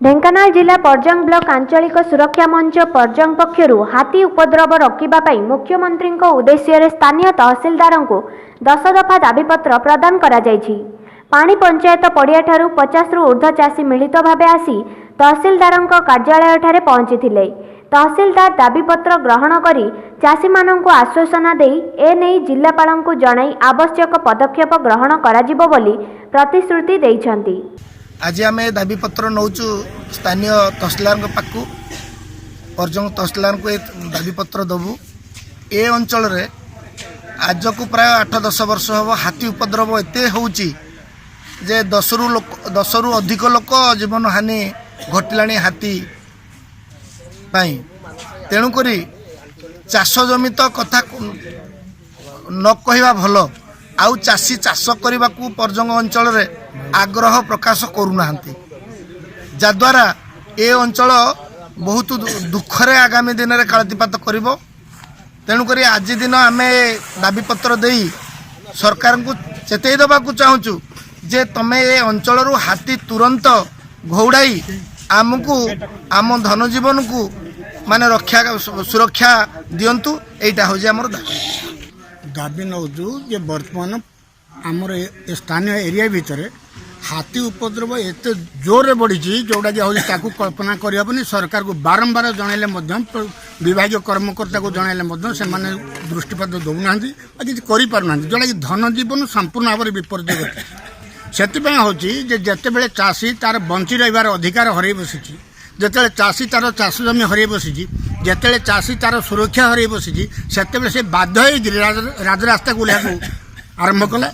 ढेंकानाल जिला परजंग ब्लॉक आंचलिक सुरक्षा मंच परजंग पक्षर हाथी उपद्रव रोकने मुख्यमंत्री उद्देश्य स्थानीय तहसीलदार को 10 दफा दाबीपत्र प्रदान करा जायछि। पानी पंचायत पड़िया ठारू 50 रु ऊर्ध्व चाषी मिलित भावे आसी तहसीलदार कार्यालय ठारे पहुंची। तहसीलदार दाबीपत्र ग्रहण करी चाषी माननकु आश्वासन दे एने जिलापाल को जणाई आवश्यक पदक्षेप ग्रहण कराजिबो बोली प्रतिश्रुति दैछन्ति। आज आम दाबीपत्र नौचु स्थानीय तहसीलदार पाखु परजंग तहसीलदार को दाबीपत्र दबु। ए अंचल रे आज को प्राय 8-10 वर्ष हम हाथी उपद्रव एते होउची जे 10 रु अधिक लोक जीवन हानि घटिलाणी हाथी पाई। तेणुक चाष जमी तो कथा न कहवा भल आउ चाषी चाष करने को परजंग अंचल रे आग्रह प्रकाश करूना जद्वारा ए अंचल बहुत दुखरे आगामी दिन में कालातीपात कर। तेणुक आज दिन आम दाबीपत्र दे सरकार को चेतई देवा चाहूँ जे तमें ए अंचल हाथी तुरंत घौड़ाई आमको आम धन जीवन को माने रक्षा सुरक्षा दिंतु। यहीटा हूँ आम दाबी नौचु जे बर्तमान आमर स्थानीय एरिया भितर हाथी उपद्रव एत जोर बढ़ी जोटा कि हूँ कल्पना करनी। सरकार को बारंबार जनइले विभाग कर्मकर्ता को जनइले से दृष्टिपात दौना किसी करना जोटा कि धन जीवन संपूर्ण भाव में विपर्य घटे। से हूँ जिते बड़े चाषी तार बंची रही अधिकार हर बसी, जिते चाषी तार चाष जमी हर बसी, जिते चाषी तार सुरक्षा हर बसी से से बाध्य राजरास्ता को आरंभ कला।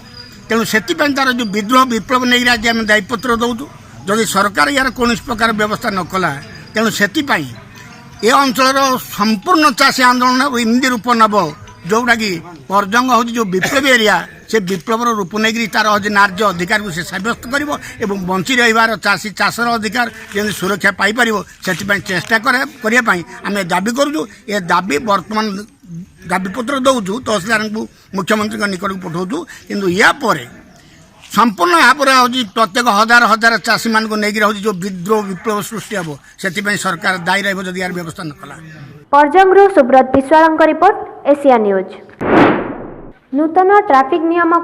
तेणु से तार जो विद्रोह विप्लव नहीं आज आम दायीपत्र दौचु। जदि सरकार यार कौन प्रकार व्यवस्था न कला तेणु से ए अंचल संपूर्ण चाषी आंदोलन इमती रूप नब जोटा कि परजंग हूँ जो विप्लव एरिया से विप्लव रूप नहीं तार नार्य अधिकार को सब्यस्त कर बंची रही चाषी चाषर अधिकार जमी सुरक्षा पाइपर से चेष्टा करने आम दाबी करूँ। ये दाबी बर्तमान दाबीपत्र दौचु तहसीलदार को मुख्यमंत्री निकट को पठाऊँ किंतु या संपूर्ण भाव हूँ प्रत्येक हजार हजार चाषी मान को लेकर जो विद्रोह विप्लव सृष्टि हम से सरकार दायी रही यार व्यवस्था न कला। Parjang Subrat Biswal report Asia news. नूतन ट्राफिक नियम